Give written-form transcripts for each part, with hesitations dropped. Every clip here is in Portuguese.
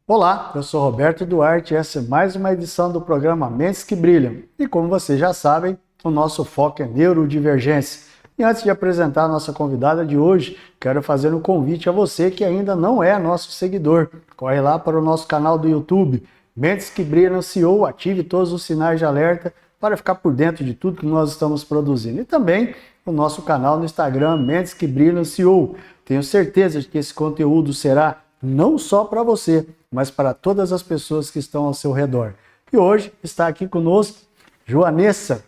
Olá, eu sou Roberto Duarte e essa é mais uma edição do programa Mentes que Brilham. E como vocês já sabem, o nosso foco é neurodivergência. E antes de apresentar a nossa convidada de hoje, quero fazer um convite a você que ainda não é nosso seguidor. Corre lá para o nosso canal do YouTube, Mentes que Brilham CEO, ative todos os sinais de alerta para ficar por dentro de tudo que nós estamos produzindo. E também o nosso canal no Instagram, Mentes que Brilham CEO. Tenho certeza de que esse conteúdo será não só para você, mas para todas as pessoas que estão ao seu redor. E hoje está aqui conosco Joanessa,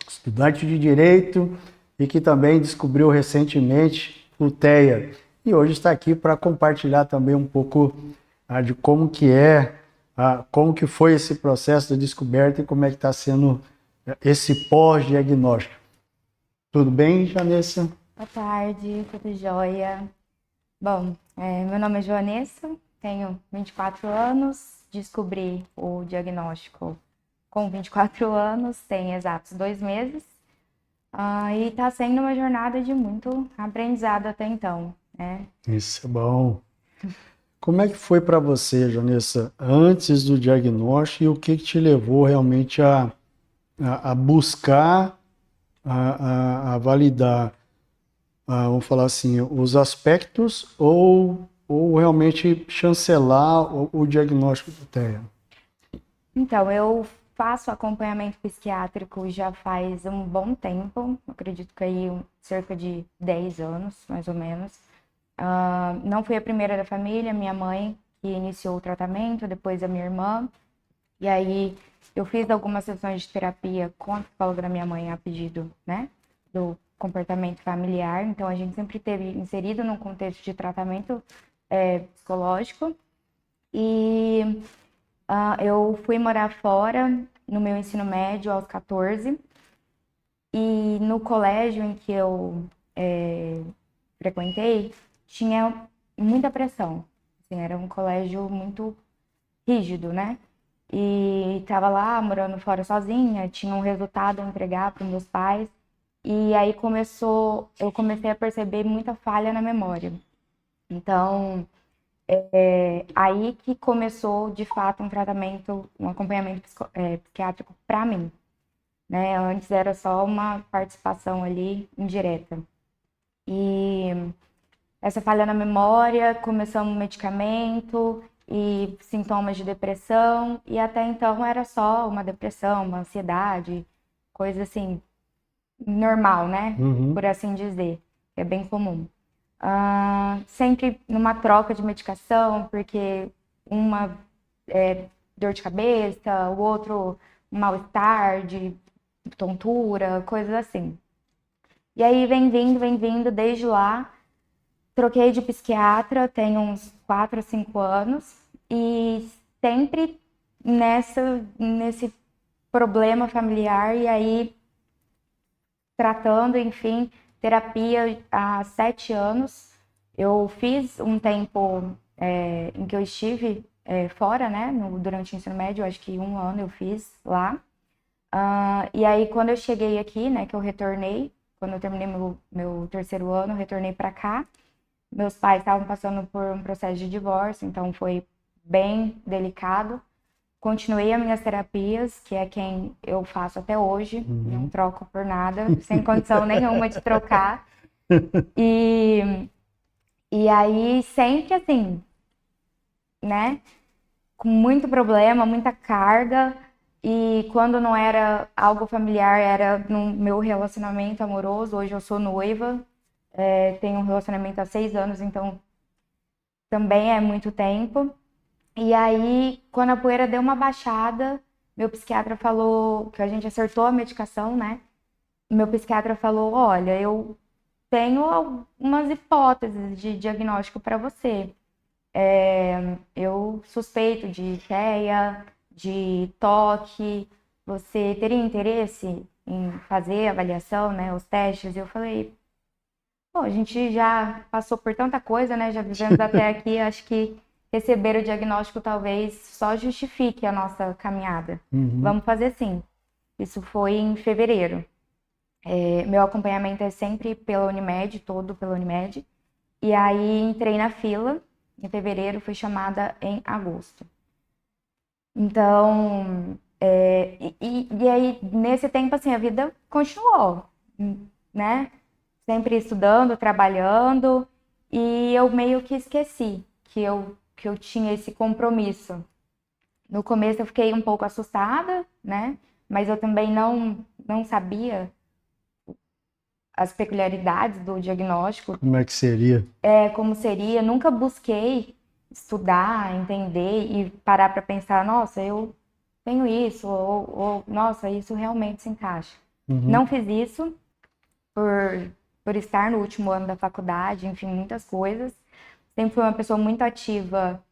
estudante de Direito e que também descobriu recentemente o TEA. E hoje está aqui para compartilhar também um pouco de como que como que foi esse processo de descoberta e como é que está sendo esse pós-diagnóstico. Tudo bem, Joanessa? Boa tarde, tudo jóia? Bom, meu nome é Joanessa, tenho 24 anos, descobri o diagnóstico com 24 anos, tem exatos 2 meses, e está sendo uma jornada de muito aprendizado até então, né? Isso é bom. Como é que foi para você, Joanessa, antes do diagnóstico e o que te levou realmente a buscar, a validar, vamos falar assim, os aspectos ou realmente chancelar o diagnóstico do TEA? Então, eu faço acompanhamento psiquiátrico já faz um bom tempo, acredito que aí cerca de 10 anos, mais ou menos. Não fui a primeira da família, minha mãe que iniciou o tratamento, depois a minha irmã. E aí eu fiz algumas sessões de terapia com a psicóloga da minha mãe a pedido, né, do comportamento familiar. Então a gente sempre teve inserido num contexto de tratamento psicológico. E eu fui morar fora no meu ensino médio aos 14. E no colégio em que eu frequentei, tinha muita pressão. Assim, era um colégio muito rígido, né? E tava lá morando fora sozinha, tinha um resultado a entregar para meus pais. E aí eu comecei a perceber muita falha na memória. Então, aí que começou de fato um tratamento, um acompanhamento psiquiátrico para mim, né? Antes era só uma participação ali indireta. E essa falha na memória, começamos um medicamento e sintomas de depressão, e até então era só uma depressão, uma ansiedade, coisa assim, normal, né? Uhum. Por assim dizer, é bem comum. Sempre numa troca de medicação, porque uma é dor de cabeça, o outro um mal-estar, de tontura, coisas assim. E aí vem vindo desde lá. Troquei de psiquiatra tem uns 4 ou 5 anos e sempre nesse problema familiar e aí tratando, enfim, terapia há 7 anos. Eu fiz um tempo em que eu estive fora, né, durante o ensino médio, acho que 1 ano eu fiz lá. E aí quando eu cheguei aqui, né, que eu retornei, quando eu terminei meu terceiro ano, eu retornei para cá. Meus pais estavam passando por um processo de divórcio, então foi bem delicado. Continuei as minhas terapias, que é quem eu faço até hoje, não Uhum. troco por nada, sem condição nenhuma de trocar. E, e aí, sempre assim, né? Com muito problema, muita carga. E quando não era algo familiar, era no meu relacionamento amoroso. Hoje eu sou noiva, tenho um relacionamento há 6 anos, então também é muito tempo. E aí, quando a poeira deu uma baixada, meu psiquiatra falou que a gente acertou a medicação, né? Meu psiquiatra falou: olha, eu tenho algumas hipóteses de diagnóstico para você. Eu suspeito de TEA, de toque. Você teria interesse em fazer a avaliação, né? Os testes? E eu falei: bom, a gente já passou por tanta coisa, né? Já vivemos até aqui, acho que receber o diagnóstico talvez só justifique a nossa caminhada. Uhum. Vamos fazer sim. Isso foi em fevereiro. Meu acompanhamento é sempre pela Unimed, todo pela Unimed. E aí entrei na fila em fevereiro, fui chamada em agosto. Então, e aí, nesse tempo, assim, a vida continuou, né? Sempre estudando, trabalhando, e eu meio que esqueci que eu tinha esse compromisso. No começo eu fiquei um pouco assustada, né? Mas eu também não sabia as peculiaridades do diagnóstico, Como é que seria? como seria. Nunca busquei estudar, entender e parar para pensar, nossa, eu tenho isso, ou nossa, isso realmente se encaixa. Uhum. Não fiz isso por estar no último ano da faculdade, enfim, muitas coisas. Sempre fui uma pessoa muito ativa,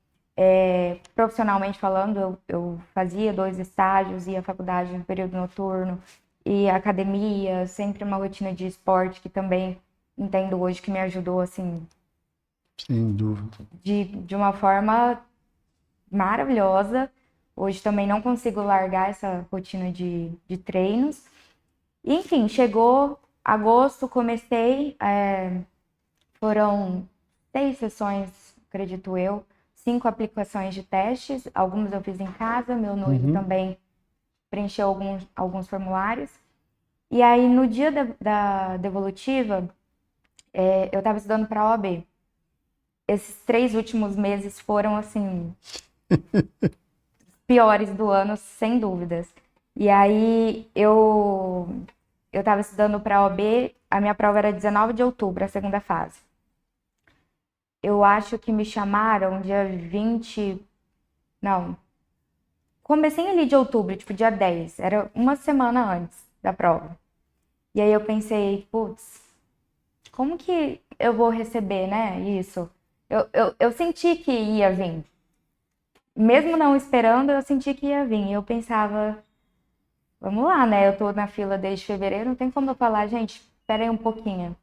profissionalmente falando, eu fazia 2 estágios, ia à faculdade no período noturno, e academia, sempre uma rotina de esporte que também entendo hoje que me ajudou, assim, Sem dúvida. de uma forma maravilhosa. Hoje também não consigo largar essa rotina de treinos. Enfim, chegou agosto, comecei, foram 6 sessões, acredito eu, 5 aplicações de testes, algumas eu fiz em casa, meu noivo também preencheu alguns formulários. E aí, no dia da devolutiva, eu estava estudando para a OAB. Esses 3 últimos meses foram, assim, piores do ano, sem dúvidas. E aí, eu estava estudando para a OAB, a minha prova era 19 de outubro, a segunda fase. Eu acho que me chamaram dia 20. Não. Comecei ali de outubro, tipo dia 10. Era uma semana antes da prova. E aí eu pensei, putz, como que eu vou receber, né? Isso. Eu senti que ia vir. Mesmo não esperando, eu senti que ia vir. Eu pensava, vamos lá, né? Eu tô na fila desde fevereiro, não tem como eu falar, gente, espera aí um pouquinho.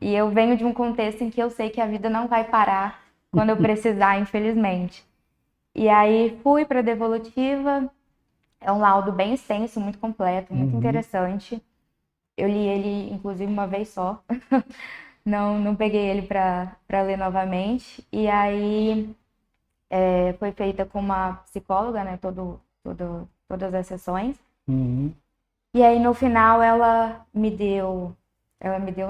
E eu venho de um contexto em que eu sei que a vida não vai parar quando eu precisar, infelizmente. E aí fui para a devolutiva, é um laudo bem extenso, muito completo, muito interessante. Eu li ele, inclusive, uma vez só. Não peguei ele para ler novamente. E aí foi feita com uma psicóloga, né? Todas as sessões. E aí no final ela me deu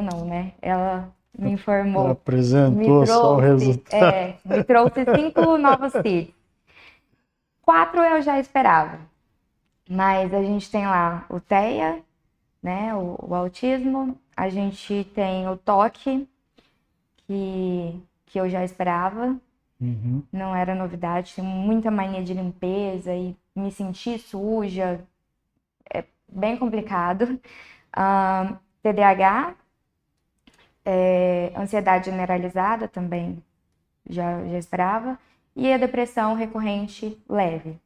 não, né? Ela me informou, Apresentou só o resultado. me trouxe 5 novos kits. 4 eu já esperava. Mas a gente tem lá o TEA, né, o autismo, a gente tem o toque, que eu já esperava, não era novidade, tenho muita mania de limpeza e me sentir suja, é bem complicado. TDAH, ansiedade generalizada também já esperava, e a depressão recorrente leve.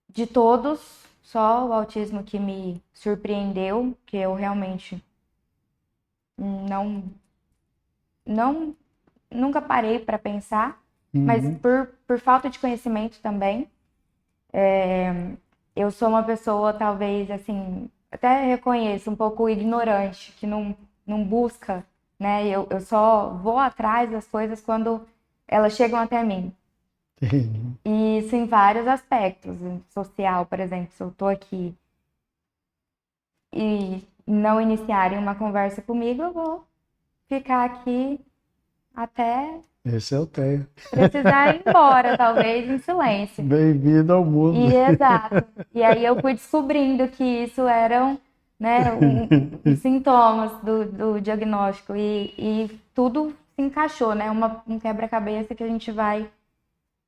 De todos, só o autismo que me surpreendeu, que eu realmente não, não nunca parei para pensar, mas por falta de conhecimento também. Eu sou uma pessoa, talvez, assim, até reconheço, um pouco ignorante, que não busca, né? Eu só vou atrás das coisas quando elas chegam até mim. E isso em vários aspectos. Social, por exemplo, se eu tô aqui e não iniciarem uma conversa comigo, eu vou ficar aqui até Esse é o TEA. precisar ir embora, talvez em silêncio. Bem-vindo ao mundo. Exato. E aí eu fui descobrindo que isso eram, né, os sintomas do diagnóstico e tudo se encaixou, né? Um quebra-cabeça que a gente vai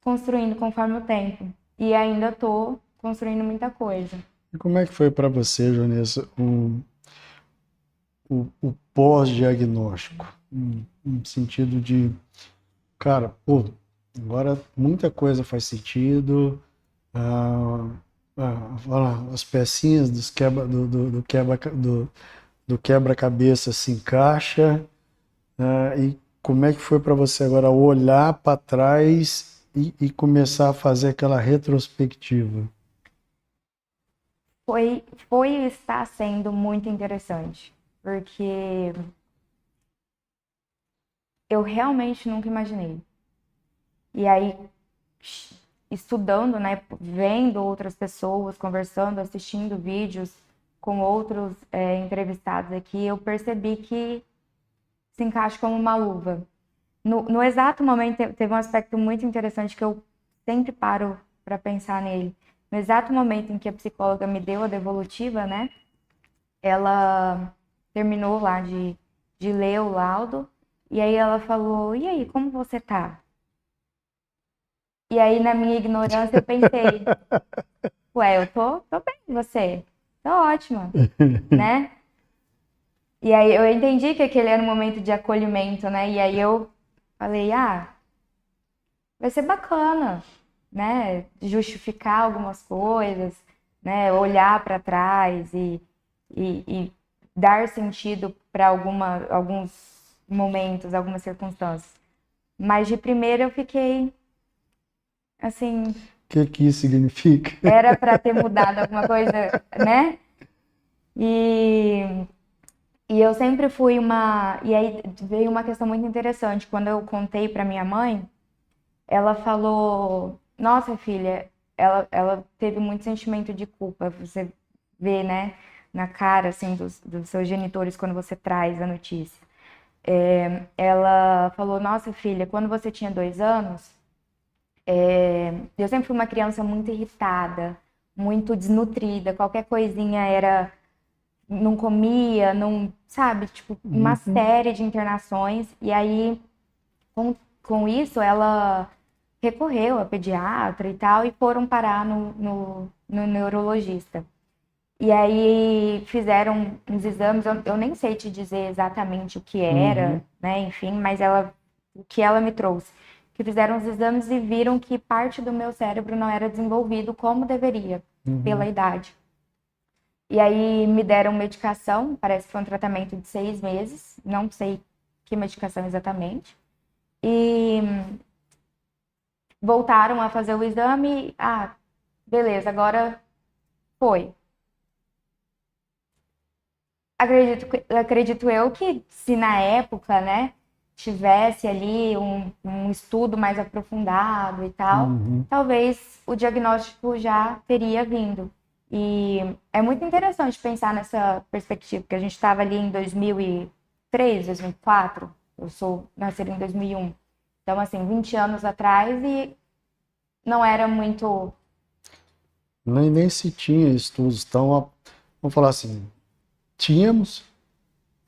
construindo conforme o tempo. E ainda estou construindo muita coisa. E como é que foi para você, Jonessa, o pós-diagnóstico? No sentido de, cara, pô, agora muita coisa faz sentido, as pecinhas do quebra-cabeça se encaixa, e como é que foi para você agora olhar para trás e começar a fazer aquela retrospectiva? Foi e está sendo muito interessante, porque eu realmente nunca imaginei. E aí, estudando, né, vendo outras pessoas, conversando, assistindo vídeos com outros entrevistados aqui, eu percebi que se encaixa como uma luva. No exato momento, teve um aspecto muito interessante que eu sempre paro para pensar nele. No exato momento em que a psicóloga me deu a devolutiva, né, ela terminou lá de ler o laudo, e aí ela falou, e aí, como você tá? E aí, na minha ignorância, eu pensei, ué, eu tô bem, e você? Tô ótima, né? E aí eu entendi que aquele era um momento de acolhimento, né? E aí eu falei, vai ser bacana, né? Justificar algumas coisas, né? Olhar para trás e dar sentido para alguns momentos, algumas circunstâncias. Mas de primeira eu fiquei assim, Que isso significa? era para ter mudado alguma coisa, né? E, e eu sempre fui uma. E aí veio uma questão muito interessante. Quando eu contei para minha mãe, ela falou: Nossa, filha, ela teve muito sentimento de culpa. Você vê, né, na cara, assim, dos seus genitores quando você traz a notícia. Ela falou: Nossa, filha, quando você tinha 2 anos, eu sempre fui uma criança muito irritada, muito desnutrida. Qualquer coisinha era. Não comia, não. Sabe? Tipo, uma Uhum. série de internações. E aí, com isso, ela recorreu a pediatra e tal, e foram parar no neurologista. E aí fizeram uns exames, eu nem sei te dizer exatamente o que era, Uhum. né? Enfim, mas o que ela me trouxe. Que fizeram os exames e viram que parte do meu cérebro não era desenvolvido como deveria, pela Uhum. idade. E aí me deram medicação, parece que foi um tratamento de 6 meses, não sei que medicação exatamente. E voltaram a fazer o exame. Beleza, agora foi. Acredito eu que se na época, né, tivesse ali um estudo mais aprofundado e tal, Uhum. talvez o diagnóstico já teria vindo. E é muito interessante pensar nessa perspectiva, porque a gente estava ali em 2003, 2004, nasci em 2001. Então, assim, 20 anos atrás e não era muito. Nem se tinha estudos tão, vamos falar assim, tínhamos,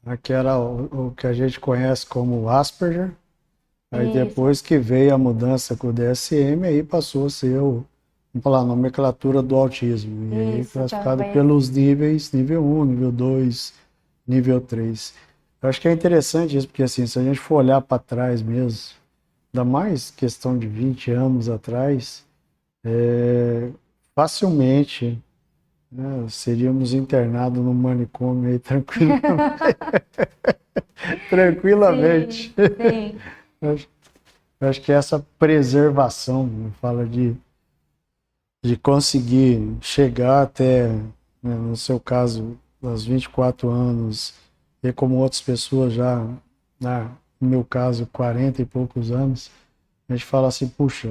né, que era o que a gente conhece como Asperger, aí Isso, depois que veio a mudança com o DSM, aí passou a ser vamos falar, a nomenclatura do autismo, e aí isso, classificado talvez. pelos níveis, nível um, nível 2, nível 3. Eu acho que é interessante isso, porque assim, se a gente for olhar para trás mesmo, ainda mais questão de 20 anos atrás, facilmente, né, seríamos internados no manicômio aí Sim, tranquilamente. sim, Eu acho que essa preservação, né, fala de conseguir chegar até, né, no seu caso, aos 24 anos, e como outras pessoas já, né, no meu caso, 40 e poucos anos, a gente fala assim, puxa,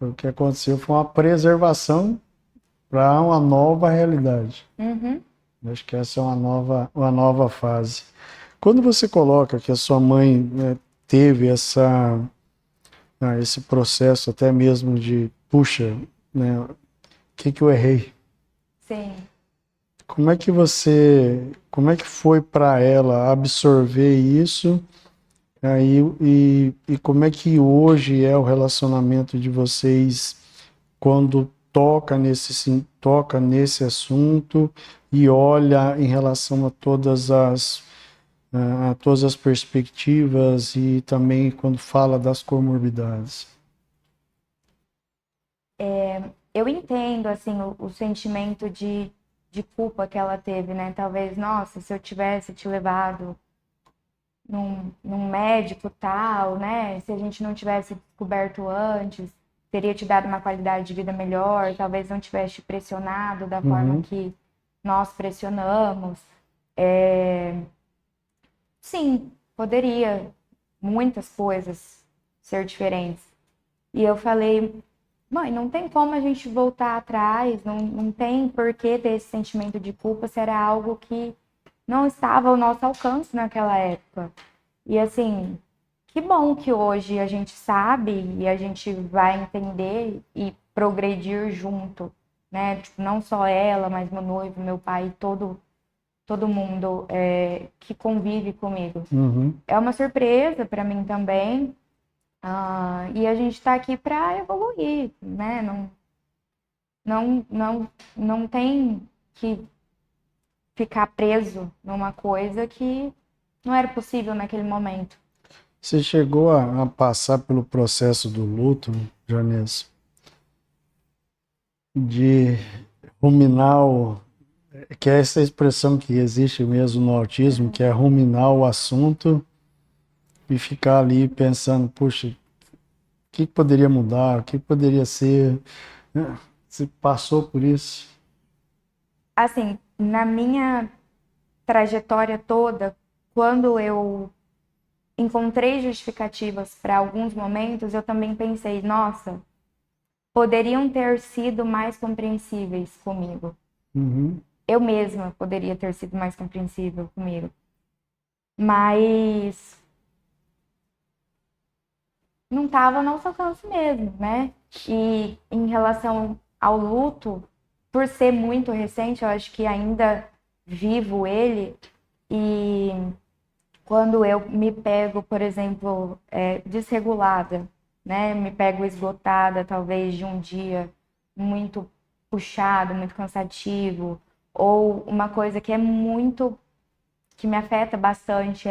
o que aconteceu foi uma preservação para uma nova realidade. uhum, Acho que essa é uma nova fase. Quando você coloca que a sua mãe, né, teve esse processo até mesmo de, puxa, né, o que eu errei? sim. Como é que foi para ela absorver isso? Aí, e como é que hoje é o relacionamento de vocês quando toca nesse assunto e olha em relação a todas as perspectivas e também quando fala das comorbidades? Eu entendo, assim, o sentimento de culpa que ela teve, né? Talvez, nossa, se eu tivesse te levado num médico tal, né? Se a gente não tivesse descoberto antes, teria te dado uma qualidade de vida melhor, talvez não tivesse te pressionado da forma Uhum, que nós pressionamos. Sim, poderia muitas coisas ser diferentes. E eu falei, mãe, não tem como a gente voltar atrás, não tem por que ter esse sentimento de culpa se era algo que não estava ao nosso alcance naquela época. E assim, que bom que hoje a gente sabe e a gente vai entender e progredir junto, né? Tipo, não só ela, mas meu noivo, meu pai, todo mundo que convive comigo. Uhum. É uma surpresa para mim também. E a gente está aqui para evoluir, né? Não tem que ficar preso numa coisa que não era possível naquele momento. Você chegou a passar pelo processo do luto, Janessa, de ruminar que é essa expressão que existe mesmo no autismo, que é ruminar o assunto e ficar ali pensando, puxa, o que poderia mudar, o que poderia ser? Você passou por isso? Assim, na minha trajetória toda, quando eu encontrei justificativas para alguns momentos, eu também pensei, nossa, poderiam ter sido mais compreensíveis comigo. Uhum. Eu mesma poderia ter sido mais compreensível comigo. Mas não estava ao nosso alcance mesmo, né? E em relação ao luto, por ser muito recente, eu acho que ainda vivo ele. E quando eu me pego, por exemplo, desregulada, né? Me pego esgotada, talvez de um dia muito puxado, muito cansativo, ou uma coisa que que me afeta bastante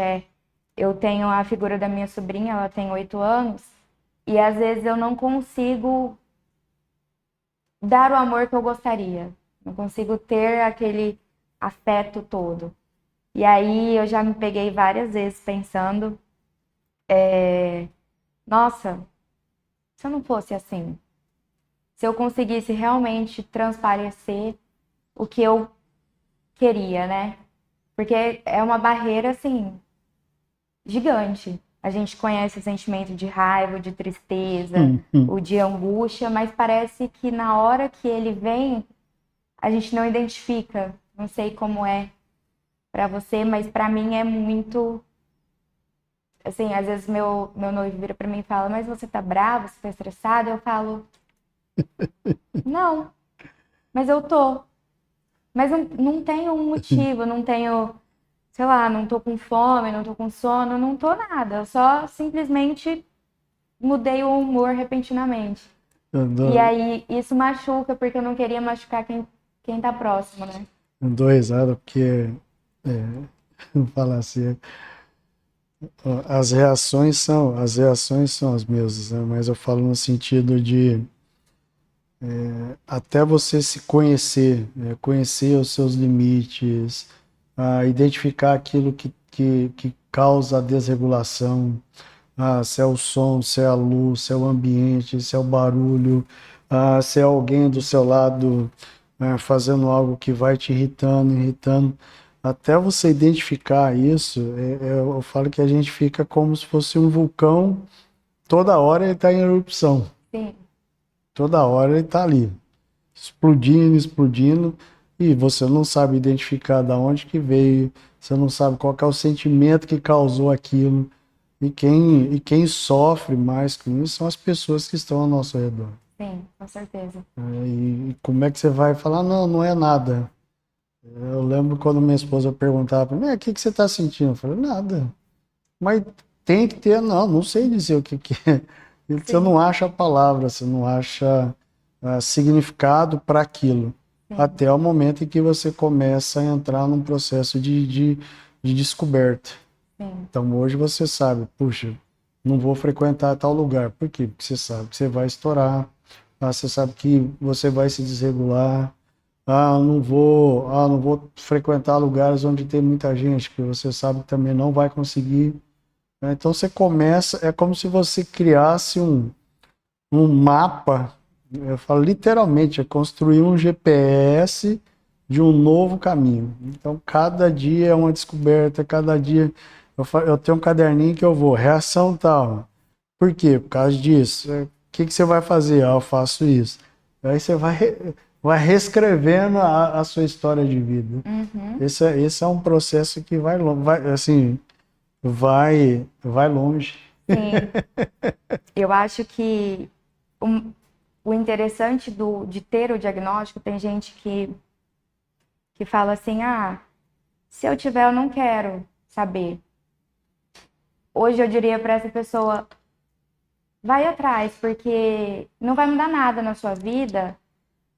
eu tenho a figura da minha sobrinha, ela tem 8 anos, e às vezes eu não consigo dar o amor que eu gostaria, não consigo ter aquele afeto todo. E aí eu já me peguei várias vezes pensando, nossa, se eu não fosse assim, se eu conseguisse realmente transparecer o que eu queria, né? Porque é uma barreira, assim, gigante. A gente conhece o sentimento de raiva, de tristeza, o de angústia, mas parece que na hora que ele vem, a gente não identifica. Não sei como é pra você, mas pra mim é muito. Assim, às vezes meu noivo vira pra mim e fala: Mas você tá bravo, você tá estressado? Eu falo: Não, mas eu tô. Mas não tenho um motivo, não tenho, sei lá, não tô com fome, não tô com sono, não tô nada. Eu só simplesmente mudei o humor repentinamente. E aí isso machuca, porque eu não queria machucar quem tá próximo, né? Eu dou risada porque, vou falar assim, as reações são as mesmas, né? Mas eu falo no sentido de até você se conhecer, conhecer os seus limites, identificar aquilo que causa a desregulação, se é o som, se é a luz, se é o ambiente, se é o barulho, se é alguém do seu lado fazendo algo que vai te irritando. Até você identificar isso, eu falo que a gente fica como se fosse um vulcão, toda hora ele está em erupção, Sim, toda hora ele está ali, explodindo, e você não sabe identificar de onde que veio, você não sabe qual que é o sentimento que causou aquilo. E quem sofre mais com isso são as pessoas que estão ao nosso redor. sim, com certeza. E como é que você vai falar, não, não é nada. Eu lembro quando minha esposa perguntava para mim, o que que você está sentindo? Eu falei, nada. Mas tem que ter, não sei dizer o que que é. Você Sim, não acha a palavra, você não acha significado para aquilo. sim, Até o momento em que você começa a entrar num processo de descoberta. sim, Então hoje você sabe, puxa, não vou frequentar tal lugar. Por quê? Porque você sabe que você vai estourar, você sabe que você vai se desregular. Não vou frequentar lugares onde tem muita gente, que você sabe que também não vai conseguir. Então você começa, é como se você criasse um mapa, eu falo literalmente, é construir um GPS de um novo caminho. Então, cada dia é uma descoberta, cada dia eu tenho um caderninho que eu vou, reação tal. Por quê? Por causa disso. O que você vai fazer? Ah, eu faço isso. Aí você vai reescrevendo a sua história de vida. Uhum. Esse é um processo que assim, vai longe. Sim. Eu acho que o interessante de ter o diagnóstico, tem gente que fala assim, ah, se eu tiver, eu não quero saber. Hoje eu diria para essa pessoa, vai atrás, porque não vai mudar nada na sua vida,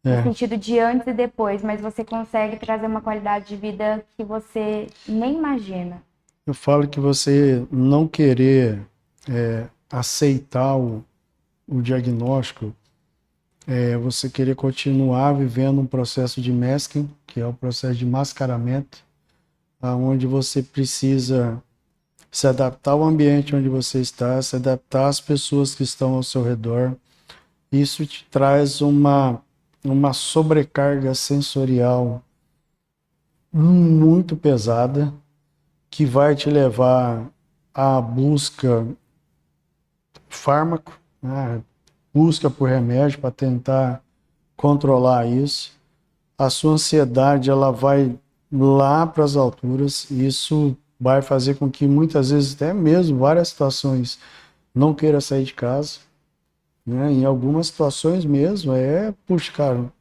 no É, sentido de antes e depois, mas você consegue trazer uma qualidade de vida que você nem imagina. eu falo que você não querer aceitar o diagnóstico, você querer continuar vivendo um processo de masking, que é o processo de mascaramento, onde você precisa se adaptar ao ambiente onde você está, se adaptar às pessoas que estão ao seu redor. Isso te traz uma sobrecarga sensorial muito pesada, que vai te levar à busca fármaco, né? Busca por remédio para tentar controlar isso. A sua ansiedade ela vai lá para as alturas, e isso vai fazer com que muitas vezes, até mesmo várias situações, não queira sair de casa, né? Em algumas situações mesmo, puxa, cara,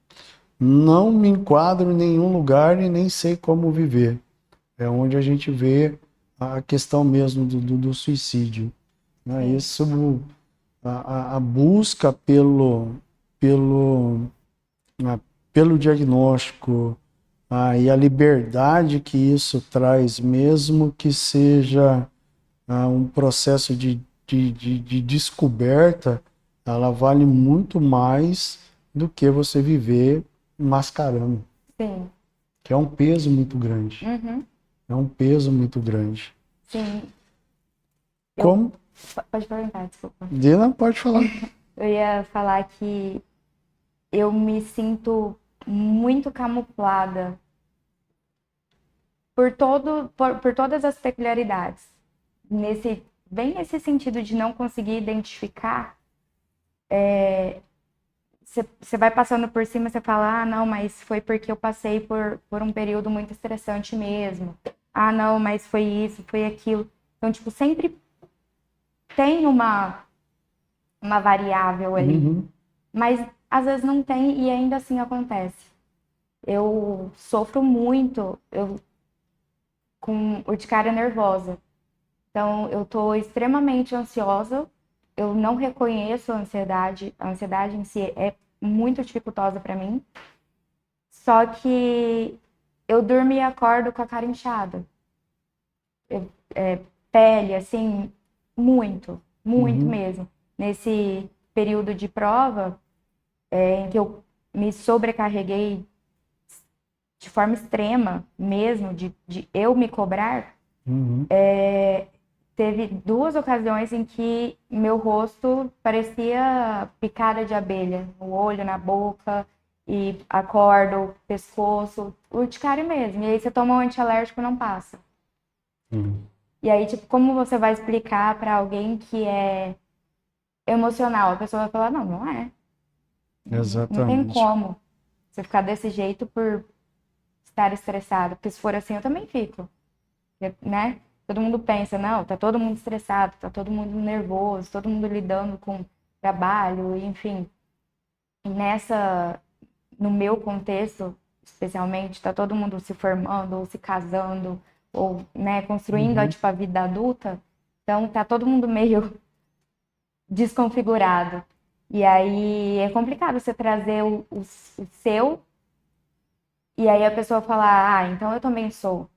não me enquadro em nenhum lugar e nem sei como viver. É onde a gente vê a questão mesmo do suicídio, né? Sim, Isso, a busca pelo, ah, pelo diagnóstico, e a liberdade que isso traz, mesmo que seja um processo de descoberta, ela vale muito mais do que você viver mascarando, sim, que é um peso muito grande. uhum, É um peso muito grande. sim. Eu, Como? pode perguntar, desculpa. Dina, pode falar. Eu ia falar que eu me sinto muito camuflada por todas as peculiaridades. Bem nesse sentido de não conseguir identificar, você vai passando por cima, você fala, ah, não, mas foi porque eu passei por um período muito estressante mesmo. Ah, não, mas foi isso, foi aquilo. Então, tipo, sempre tem uma variável ali, Uhum, mas às vezes não tem e ainda assim acontece. Eu sofro muito com urticária nervosa. Então, eu tô extremamente ansiosa. Eu não reconheço a ansiedade. A ansiedade em si é muito dificultosa para mim. Só que eu durmo e acordo com a cara inchada. Pele, assim, muito, muito uhum, mesmo. Nesse período de prova, em que eu me sobrecarreguei de forma extrema mesmo, de eu me cobrar, uhum, teve duas ocasiões em que meu rosto parecia picada de abelha, no olho, na boca, e acordo, pescoço, urticária mesmo. E aí você toma um antialérgico e não passa. uhum. E aí, tipo, como você vai explicar para alguém que é emocional? A pessoa vai falar, não, não é. Não tem Exatamente. como você ficar desse jeito por estar estressado. Porque se for assim, eu também fico, né? Todo mundo pensa, não, tá todo mundo estressado, tá todo mundo nervoso, todo mundo lidando com trabalho, enfim. E no meu contexto, especialmente, tá todo mundo se formando, ou se casando, ou, né, construindo, Uhum. tipo, a vida adulta. Então, tá todo mundo meio desconfigurado. E aí é complicado você trazer o seu e aí a pessoa falar, ah, então eu também sou,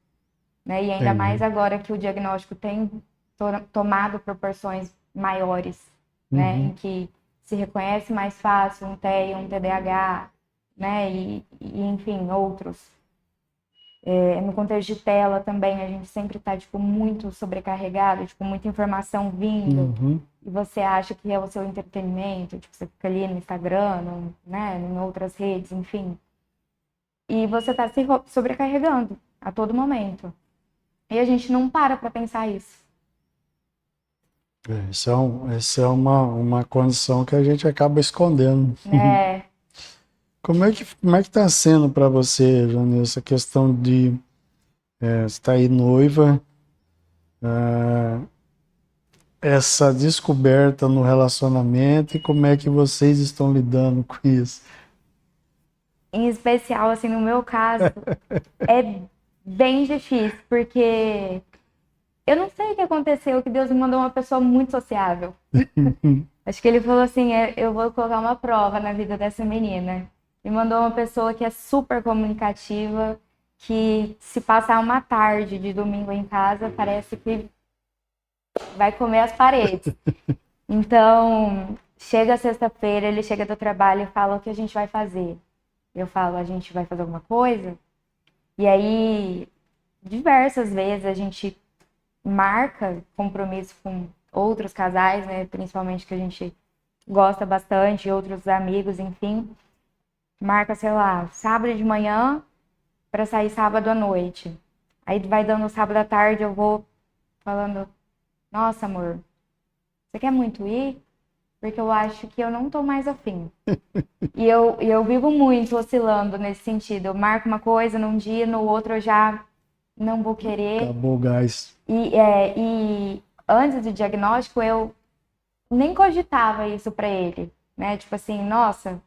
né? E ainda mais Entendi. agora que o diagnóstico tem tomado proporções maiores, né? Em Uhum. que se reconhece mais fácil um TEA, um TDAH, né? E enfim, outros. No contexto de tela também, a gente sempre está tipo, muito sobrecarregado, tipo, muita informação vindo, Uhum. e você acha que é o seu entretenimento, tipo, você fica ali no Instagram, né, em outras redes, enfim. E você está se sobrecarregando a todo momento. E a gente não para pensar isso. Essa é uma condição que a gente acaba escondendo. É, Como é que está sendo para você, Janil, essa questão de você estar aí noiva, ah, essa descoberta no relacionamento e como é que vocês estão lidando com isso? em especial, assim, no meu caso, é bem difícil, porque eu não sei o que aconteceu, que Deus me mandou uma pessoa muito sociável. Acho que ele falou assim, eu vou colocar uma prova na vida dessa menina. Me mandou uma pessoa que é super comunicativa, que se passar uma tarde de domingo em casa, parece que vai comer as paredes. Então, chega sexta-feira, ele chega do trabalho e fala o que a gente vai fazer. Eu falo, a gente vai fazer alguma coisa? E aí, diversas vezes a gente marca compromisso com outros casais, né? Principalmente que a gente gosta bastante, outros amigos, enfim. Marca, sei lá, sábado de manhã para sair sábado à noite. Aí vai dando sábado à tarde, eu vou falando, nossa, amor, você quer muito ir? Porque eu acho que eu não tô mais afim. E eu vivo muito oscilando nesse sentido. Eu marco uma coisa num dia, no outro eu já não vou querer. Acabou o gás. E antes do diagnóstico, eu nem cogitava isso pra ele, né? Tipo assim, nossa,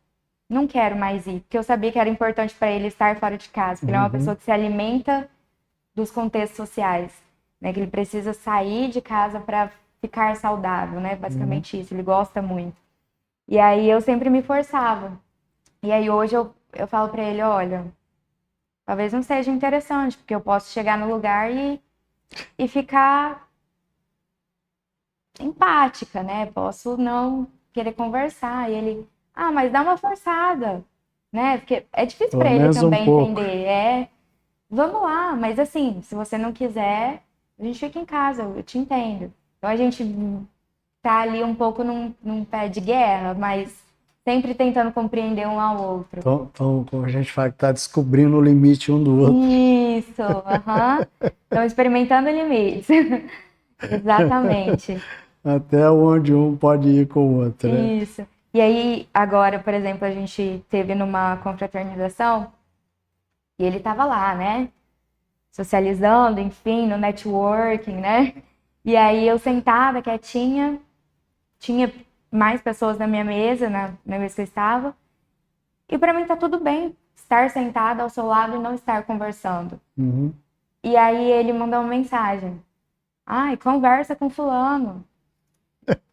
não quero mais ir, porque eu sabia que era importante pra ele estar fora de casa, porque ele é uma pessoa que se alimenta dos contextos sociais, né? Que ele precisa sair de casa pra ficar saudável, né? Basicamente isso, ele gosta muito. E aí eu sempre me forçava. E aí hoje eu falo pra ele, olha, talvez não seja interessante, porque eu posso chegar no lugar e ficar empática, né? Posso não querer conversar. E ele, mas dá uma forçada, né? Porque é difícil Pelo para ele menos um também pouco. entender. Vamos lá, mas assim, se você não quiser, a gente fica em casa, eu te entendo. Então a gente tá ali um pouco num pé de guerra, mas sempre tentando compreender um ao outro. Então, como a gente fala, que está descobrindo o limite um do outro. Isso, aham. Estão experimentando limites. Exatamente. Até onde um pode ir com o outro, né? Isso. E aí, agora, por exemplo, a gente teve numa confraternização e ele tava lá, né? Socializando, enfim, no networking, né? E aí eu sentada, quietinha, tinha mais pessoas na minha mesa, na mesa que eu estava, e pra mim tá tudo bem estar sentada ao seu lado e não estar conversando. Uhum. E aí ele mandou uma mensagem: ai, conversa com fulano,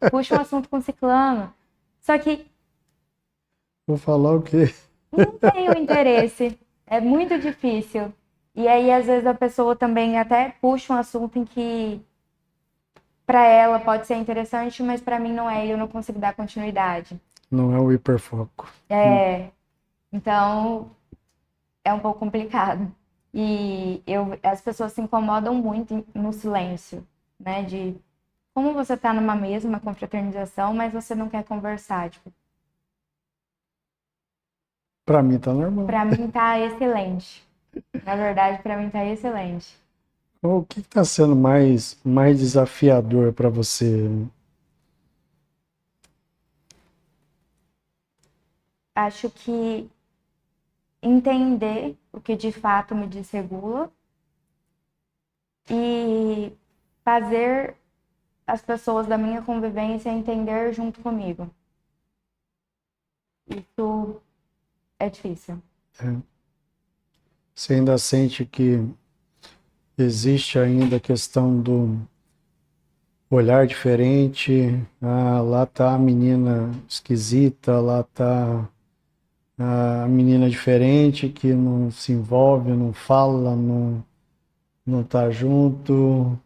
puxa um assunto com ciclano. Só que Vou falar o quê? não tenho interesse. É muito difícil. E aí, às vezes, a pessoa também até puxa um assunto em que para ela pode ser interessante, mas para mim não é, e eu não consigo dar continuidade. Não é o hiperfoco. Então, é um pouco complicado. E as pessoas se incomodam muito no silêncio, né? De como você tá numa mesma confraternização, mas você não quer conversar. Tipo, Para mim tá normal. para mim tá excelente. Na verdade, para mim tá excelente. O que está sendo mais desafiador para você? Acho que entender o que de fato me desregula e fazer as pessoas da minha convivência entender junto comigo. Isso é difícil. Você ainda sente que existe ainda a questão do olhar diferente? Ah, lá tá a menina esquisita, lá tá a menina diferente que não se envolve, não fala, não tá junto.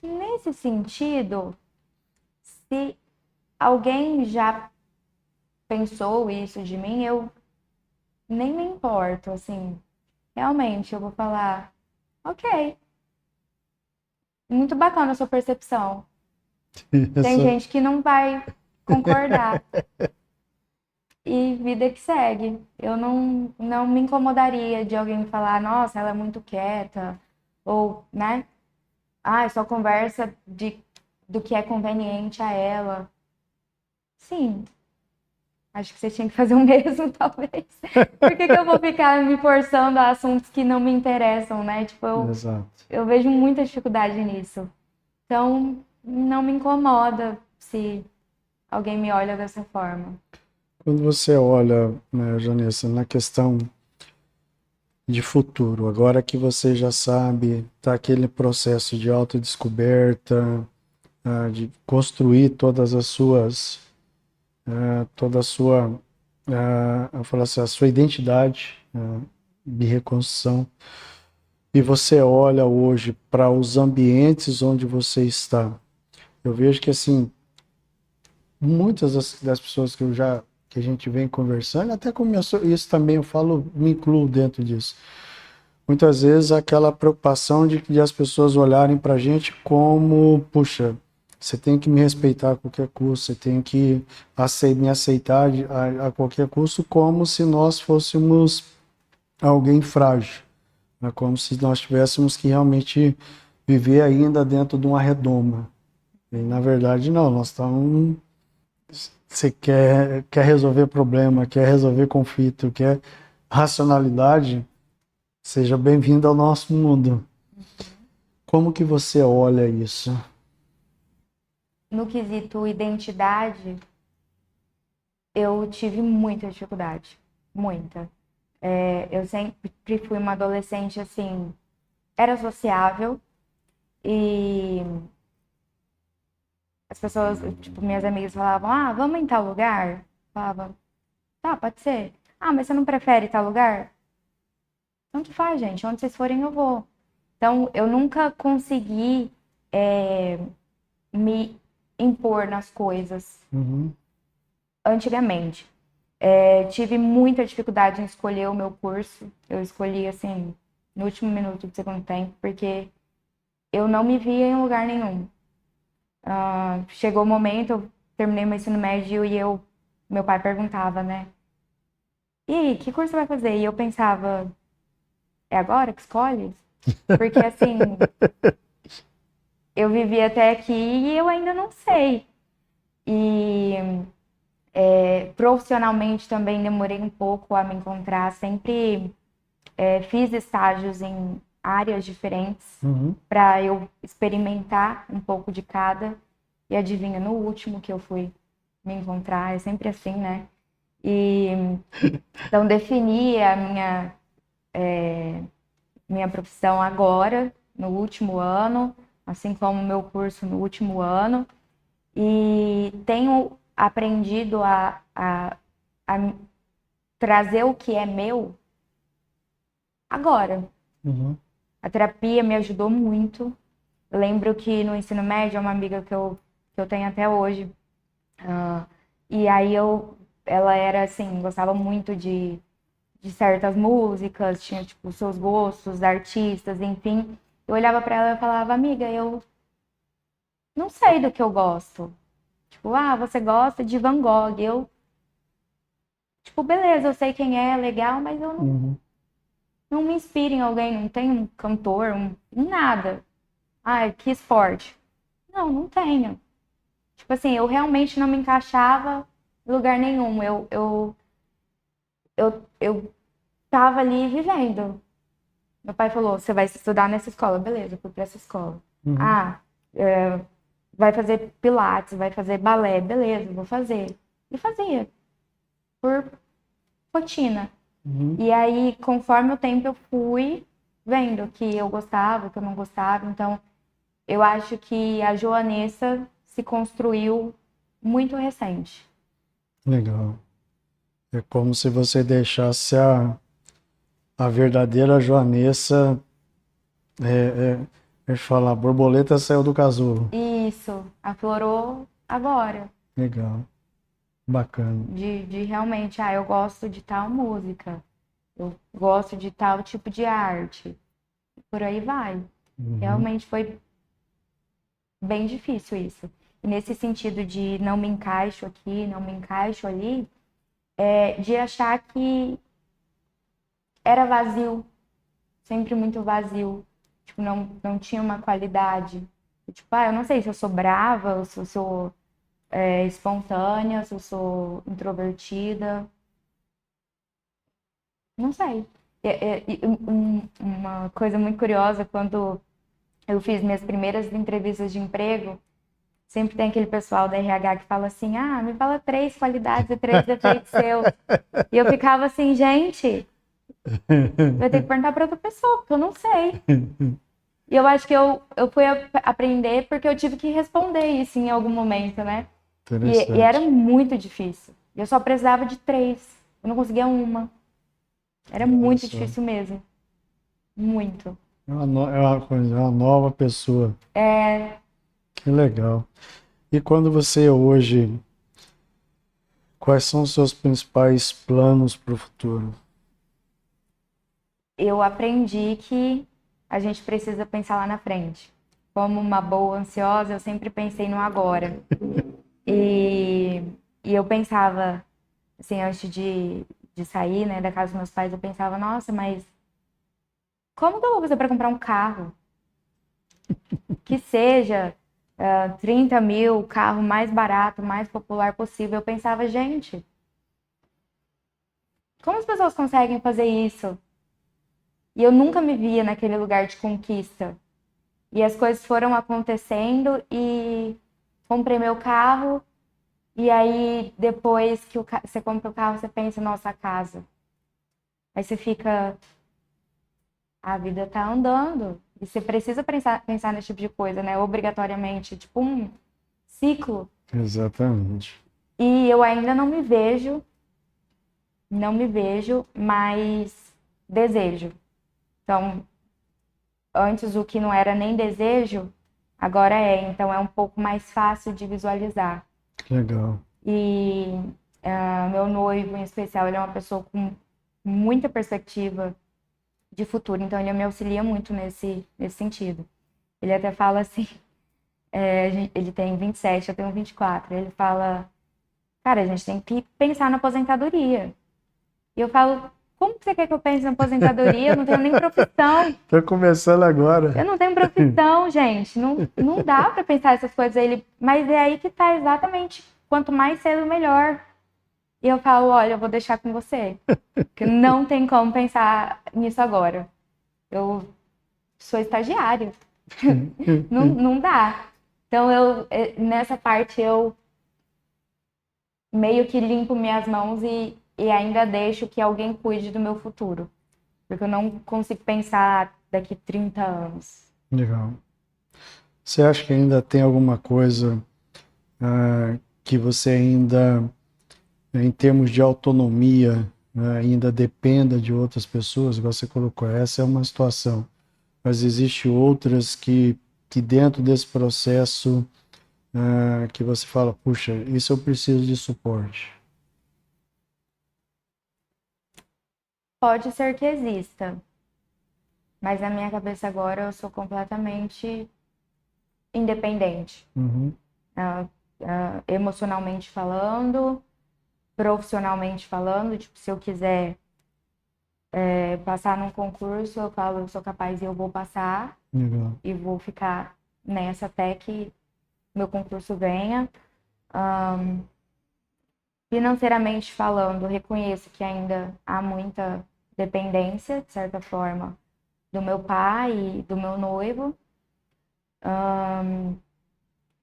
Nesse sentido, se alguém já pensou isso de mim, eu nem me importo, assim. Realmente, eu vou falar, ok, muito bacana a sua percepção. Tem Essa- gente que não vai concordar. E vida que segue. Eu não me incomodaria de alguém falar, nossa, ela é muito quieta, ou, né? Só conversa de do que é conveniente a ela. Sim, acho que você tinha que fazer o mesmo, talvez. Por que eu vou ficar me forçando a assuntos que não me interessam, né? Tipo, Exato. eu vejo muita dificuldade nisso. Então, não me incomoda se alguém me olha dessa forma. Quando você olha, né, Janessa, na questão de futuro, agora que você já sabe, tá aquele processo de autodescoberta, de construir todas as suas, toda a sua, eu falo assim, a sua identidade, de reconstrução, e você olha hoje para os ambientes onde você está. Eu vejo que assim, muitas das pessoas que a gente vem conversando, até começou isso também, eu falo, me incluo dentro disso. Muitas vezes aquela preocupação de as pessoas olharem para a gente como, puxa, você tem que me respeitar a qualquer custo, você tem que me aceitar a qualquer custo, como se nós fôssemos alguém frágil, né? Como se nós tivéssemos que realmente viver ainda dentro de uma redoma. E na verdade não, nós estamos. Você quer resolver problema, quer resolver conflito, quer racionalidade, seja bem-vindo ao nosso mundo. Como que você olha isso? No quesito identidade, eu tive muita dificuldade. Muita. Eu sempre fui uma adolescente, assim, era sociável e as pessoas, tipo, minhas amigas falavam, ah, vamos em tal lugar? Eu falava, tá, pode ser. Ah, mas você não prefere tal lugar? Tanto faz, gente. Onde vocês forem, eu vou. Então, eu nunca consegui me impor nas coisas Uhum. antigamente. Tive muita dificuldade em escolher o meu curso. Eu escolhi, assim, no último minuto do segundo tempo, porque eu não me via em lugar nenhum. Chegou o momento, eu terminei meu ensino médio e meu pai perguntava, né? E aí, que curso você vai fazer? E eu pensava, é agora que escolhe? Porque, assim, eu vivi até aqui e eu ainda não sei. E profissionalmente também demorei um pouco a me encontrar. Sempre fiz estágios em áreas diferentes Uhum. para eu experimentar um pouco de cada. E adivinha, no último que eu fui me encontrar, é sempre assim, né? E então defini a minha profissão agora, no último ano, assim como o meu curso no último ano. E tenho aprendido a trazer o que é meu agora. Uhum. A terapia me ajudou muito. Eu lembro que no ensino médio, uma amiga que eu tenho até hoje, e aí ela era assim, gostava muito de certas músicas, tinha tipo seus gostos, artistas, enfim. Eu olhava pra ela e falava, amiga, eu não sei do que eu gosto. Tipo, ah, você gosta de Van Gogh. Eu, tipo, beleza, eu sei quem é, legal, mas eu Uhum. não me inspiro em alguém, não tenho um cantor, nada. Ah, que esporte. Não, não tenho. Tipo assim, eu realmente não me encaixava em lugar nenhum. Eu tava ali vivendo. Meu pai falou: você vai estudar nessa escola. Beleza, eu fui pra essa escola. Uhum. Ah, vai fazer pilates, vai fazer balé. Beleza, vou fazer. E fazia, por rotina. Uhum. E aí, conforme o tempo, eu fui vendo que eu gostava, que eu não gostava. Então, eu acho que a Joanessa se construiu muito recente. Legal. É como se você deixasse a verdadeira Joanessa, falar, a borboleta saiu do casulo. Isso, aflorou agora. Legal, bacana. De realmente, eu gosto de tal música, eu gosto de tal tipo de arte. Por aí vai. Uhum. Realmente foi bem difícil isso. E nesse sentido de não me encaixo aqui, não me encaixo ali, de achar que era vazio, sempre muito vazio. Tipo, não tinha uma qualidade. Tipo, eu não sei se eu sou brava, ou se eu sou espontânea, se eu sou introvertida. Não sei. Uma coisa muito curiosa, quando eu fiz minhas primeiras entrevistas de emprego, sempre tem aquele pessoal da RH que fala assim, me fala 3 qualidades e 3 defeitos seus. E eu ficava assim, gente, vai ter que perguntar para outra pessoa, porque eu não sei. E eu acho que eu fui aprender porque eu tive que responder isso em algum momento, né? E era Interessante. muito difícil. Eu só precisava de 3. Eu não conseguia uma. Era Olha muito só. difícil mesmo. Muito. É uma coisa, é uma nova pessoa. Que legal. E quando você hoje, quais são os seus principais planos para o futuro? Eu aprendi que a gente precisa pensar lá na frente. Como uma boa ansiosa, eu sempre pensei no agora. E, e eu pensava, assim, antes de sair, né, da casa dos meus pais, eu pensava, nossa, mas como que eu vou fazer para comprar um carro? Que seja 30 mil, o carro mais barato, mais popular possível. Eu pensava, gente, como as pessoas conseguem fazer isso? E eu nunca me via naquele lugar de conquista. E as coisas foram acontecendo e comprei meu carro. E aí, depois que você compra o carro, você pensa, nossa, a casa. Aí você fica, a vida tá andando. E você precisa pensar nesse tipo de coisa, né? Obrigatoriamente, tipo um ciclo. Exatamente. E eu ainda não me vejo, mas desejo. Então, antes o que não era nem desejo, agora é. Então, é um pouco mais fácil de visualizar. Legal. E meu noivo, em especial, ele é uma pessoa com muita perspectiva de futuro. Então, ele me auxilia muito nesse sentido. Ele até fala assim, ele tem 27, eu tenho 24. Ele fala, cara, a gente tem que pensar na aposentadoria. E eu falo, como que você quer que eu pense na aposentadoria? Eu não tenho nem profissão. Tô começando Eu agora. não tenho profissão, gente. Não, não dá para pensar essas coisas. Mas é aí que tá exatamente. Quanto mais cedo, melhor. E eu falo, olha, eu vou deixar com você. Porque não tem como pensar nisso agora. Eu sou estagiária. Não, não dá. Então, nessa parte, eu meio que limpo minhas mãos e ainda deixo que alguém cuide do meu futuro. Porque eu não consigo pensar daqui 30 anos. Legal. Você acha que ainda tem alguma coisa que você ainda, em termos de autonomia, ainda dependa de outras pessoas? Igual você colocou, essa é uma situação. Mas existe outras que dentro desse processo que você fala, puxa, isso eu preciso de suporte. Pode ser que exista, mas na minha cabeça agora eu sou completamente independente. Uhum. Emocionalmente falando, profissionalmente falando, tipo, se eu quiser passar num concurso, eu falo, eu sou capaz e eu vou passar Legal. e vou ficar nessa até que meu concurso venha. Financeiramente falando, reconheço que ainda há muita dependência, de certa forma, do meu pai e do meu noivo,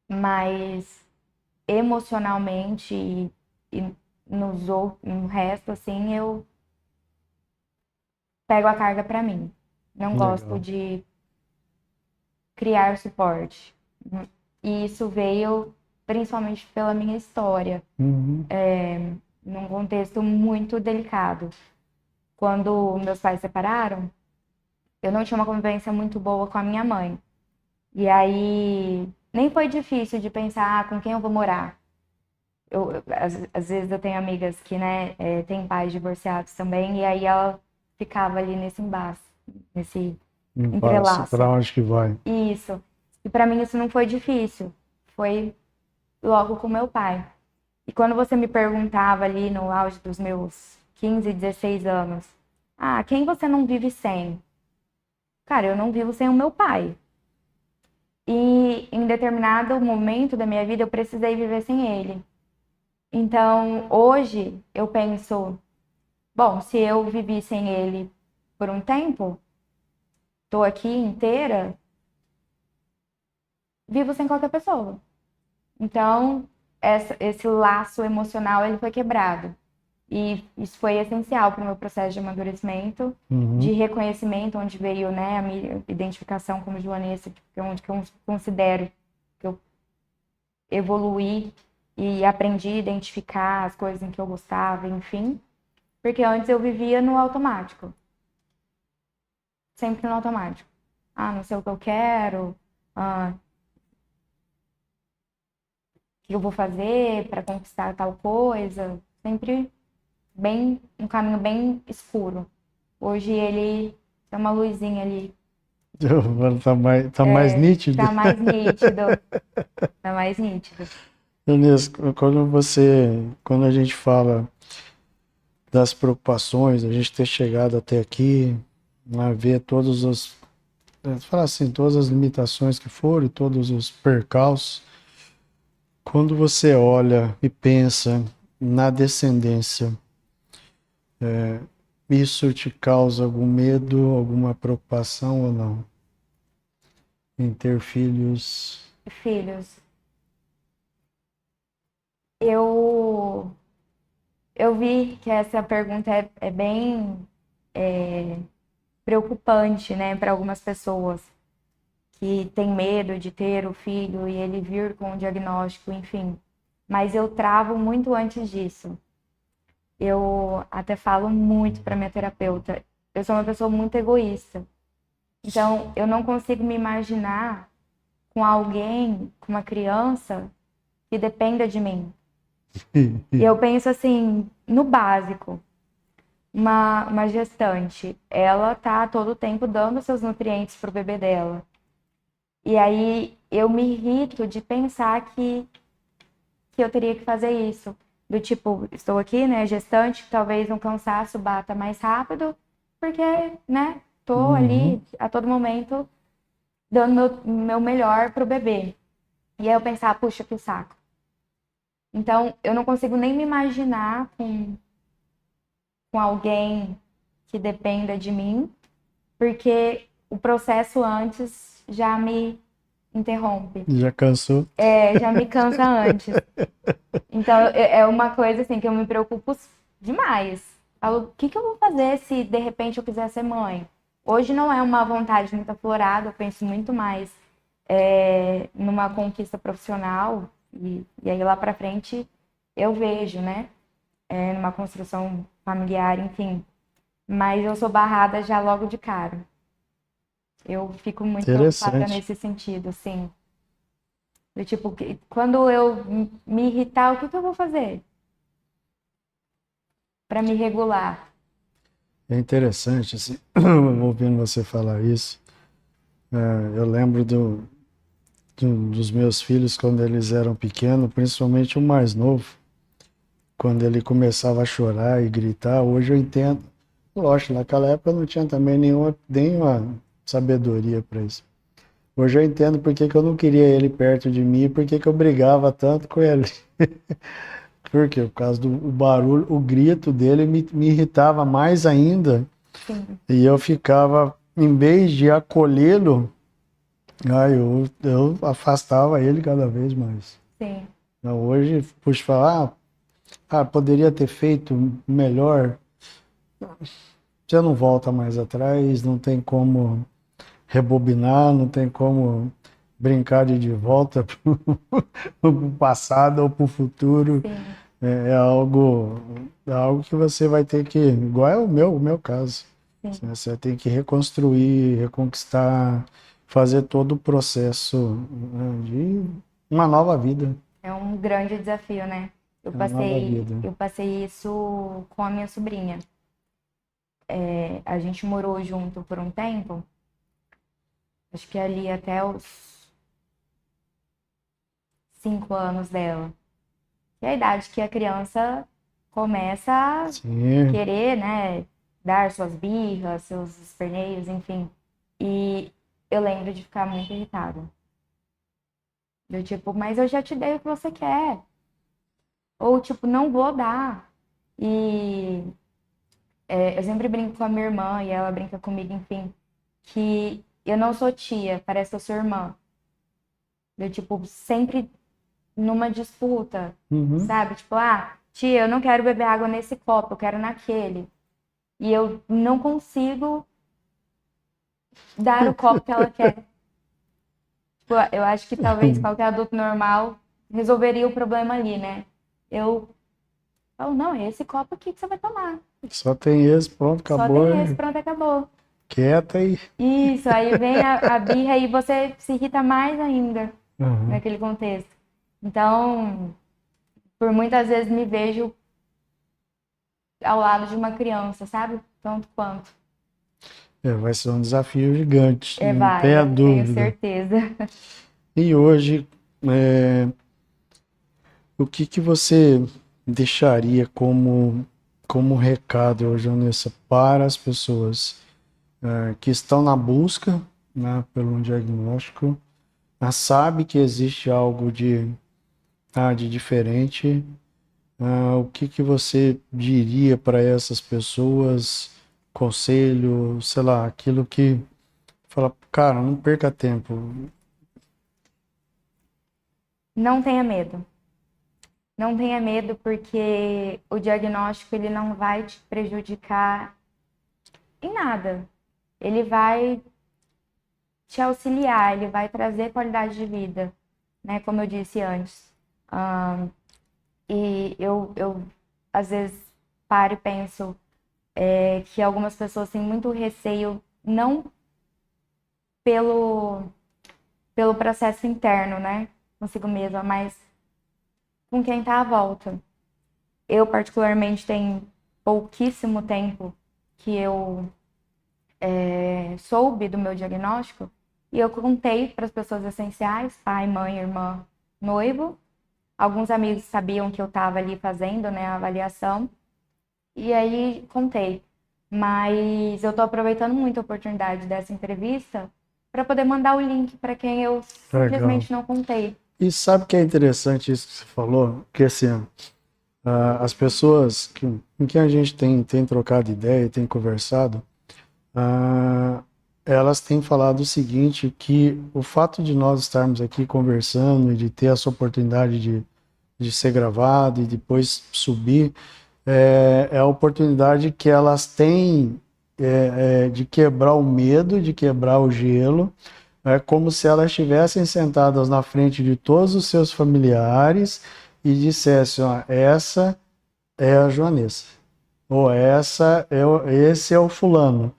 mas emocionalmente e no resto, assim, eu pego a carga para mim. Não gosto Legal. de criar suporte. E isso veio principalmente pela minha história, Uhum. num contexto muito delicado. Quando meus pais se separaram, eu não tinha uma convivência muito boa com a minha mãe. E aí nem foi difícil de pensar com quem eu vou morar. Às vezes eu tenho amigas que, né, têm pais divorciados também, e aí ela ficava ali nesse embate, nesse Impasse, para entrelaço. onde que vai? Isso. E para mim isso não foi difícil. Foi logo com meu pai. E quando você me perguntava ali no auge dos meus 15, 16 anos, quem você não vive sem? Cara, eu não vivo sem o meu pai. E em determinado momento da minha vida eu precisei viver sem ele. Então, hoje eu penso, bom, se eu vivi sem ele por um tempo, tô aqui inteira, vivo sem qualquer pessoa. Então, esse laço emocional ele foi quebrado. E isso foi essencial para o meu processo de amadurecimento, de reconhecimento, onde veio, né, a minha identificação como joanense, que é onde que eu considero que eu evoluí e aprendi a identificar as coisas em que eu gostava, enfim. Porque antes eu vivia no automático. Sempre no automático. Ah, não sei o que eu quero, o que eu vou fazer para conquistar tal coisa. Sempre um caminho bem escuro. Hoje ele tem uma luzinha ali. Tá mais nítido. Tá mais nítido. Tá mais nítido. Inês, quando a gente fala das preocupações, a gente ter chegado até aqui, a ver falar assim, todas as limitações que foram, todos os percalços, quando você olha e pensa na descendência, isso te causa algum medo, alguma preocupação ou não? Em ter filhos? Filhos. Eu vi que essa pergunta é bem preocupante, né, para algumas pessoas que têm medo de ter o filho e ele vir com o diagnóstico, enfim. Mas eu travo muito antes disso. Eu até falo muito para minha terapeuta. Eu sou uma pessoa muito egoísta. Então, eu não consigo me imaginar com alguém, com uma criança que dependa de mim. E eu penso assim, no básico. Uma gestante, ela tá todo o tempo dando seus nutrientes pro bebê dela. E aí eu me irrito de pensar que eu teria que fazer isso. Do tipo, estou aqui, né, gestante, talvez um cansaço bata mais rápido, porque, né, tô ali a todo momento dando meu melhor pro bebê. E aí eu pensar, puxa, que saco. Então, eu não consigo nem me imaginar com alguém que dependa de mim, porque o processo antes já me interrompe. Já cansou? Já me cansa antes. Então, é uma coisa assim que eu me preocupo demais. Falo, o que eu vou fazer se de repente eu quiser ser mãe? Hoje não é uma vontade muito aflorada, eu penso muito mais numa conquista profissional e aí lá pra frente eu vejo, né? Numa construção familiar, enfim. Mas eu sou barrada já logo de cara. Eu fico muito preocupada nesse sentido, assim. Do tipo, quando eu me irritar, o que eu vou fazer para me regular? É interessante, assim, ouvindo você falar isso. Eu lembro dos meus filhos quando eles eram pequenos, principalmente o mais novo, quando ele começava a chorar e gritar. Hoje eu entendo. Lógico, naquela época eu não tinha também nenhuma sabedoria para isso. Hoje eu entendo por que eu não queria ele perto de mim e por que eu brigava tanto com ele. Por quê? Por causa do barulho, o grito dele me irritava mais ainda. Sim. E eu ficava, em vez de acolhê-lo, eu afastava ele cada vez mais. Sim. Então, hoje, puxa, falar, poderia ter feito melhor. Você não volta mais atrás, não tem como rebobinar, não tem como brincar de volta para o passado ou para o futuro. Sim. É algo que você vai ter que, igual é o meu caso. Sim. Você tem que reconstruir, reconquistar, fazer todo o processo, né, de uma nova vida. É um grande desafio, né? Uma nova vida. Eu passei isso com a minha sobrinha. A gente morou junto por um tempo, acho que ali até os 5 anos dela. Que é a idade que a criança começa a Sim. querer, né, dar suas birras, seus esperneios, enfim. E eu lembro de ficar muito irritada. Do tipo, mas eu já te dei o que você quer. Ou tipo, não vou dar. E eu sempre brinco com a minha irmã e ela brinca comigo, enfim, que eu não sou tia, parece que eu sou irmã. Eu, tipo, sempre numa disputa, Uhum. sabe? Tipo, tia, eu não quero beber água nesse copo, eu quero naquele. E eu não consigo dar o copo que ela quer. Tipo, eu acho que talvez qualquer adulto normal resolveria o problema ali, né? Eu falo, não, é esse copo aqui que você vai tomar. Só tem esse, pronto, Só acabou. tem esse, pronto, acabou. Quieta aí. Isso, aí vem a birra e você se irrita mais ainda Uhum. naquele contexto. Então, por muitas vezes me vejo ao lado de uma criança, sabe? Tanto quanto. Vai ser um desafio gigante, não Vai, tenha eu tenho dúvida. certeza. E hoje, é, o que que você deixaria como recado hoje, Vanessa, para as pessoas que estão na busca, né, pelo um diagnóstico, sabe que existe algo de diferente. O que que você diria para essas pessoas? Conselho, sei lá, aquilo que fala, cara, não perca tempo. Não tenha medo. Não tenha medo porque o diagnóstico ele não vai te prejudicar em nada. Ele vai te auxiliar, ele vai trazer qualidade de vida, né? Como eu disse antes. E eu às vezes paro e penso que algumas pessoas têm muito receio, não pelo, pelo processo interno, né? Consigo mesma, mas com quem tá à volta. Eu, particularmente, tenho pouquíssimo tempo que eu soube do meu diagnóstico e eu contei para as pessoas essenciais, pai, mãe, irmã, noivo. Alguns amigos sabiam que eu estava ali fazendo, né, a avaliação. E aí contei. Mas eu tô aproveitando muito a oportunidade dessa entrevista para poder mandar o link para quem eu Legal. simplesmente não contei. E sabe que é interessante isso que você falou? Que assim, as pessoas com quem a gente tem trocado ideia, tem conversado, ah, elas têm falado o seguinte, que o fato de nós estarmos aqui conversando e de ter essa oportunidade de ser gravado e depois subir, é a oportunidade que elas têm de quebrar o medo, de quebrar o gelo, é como se elas estivessem sentadas na frente de todos os seus familiares e dissessem, ó, essa é a Joanessa, ou esse é o fulano.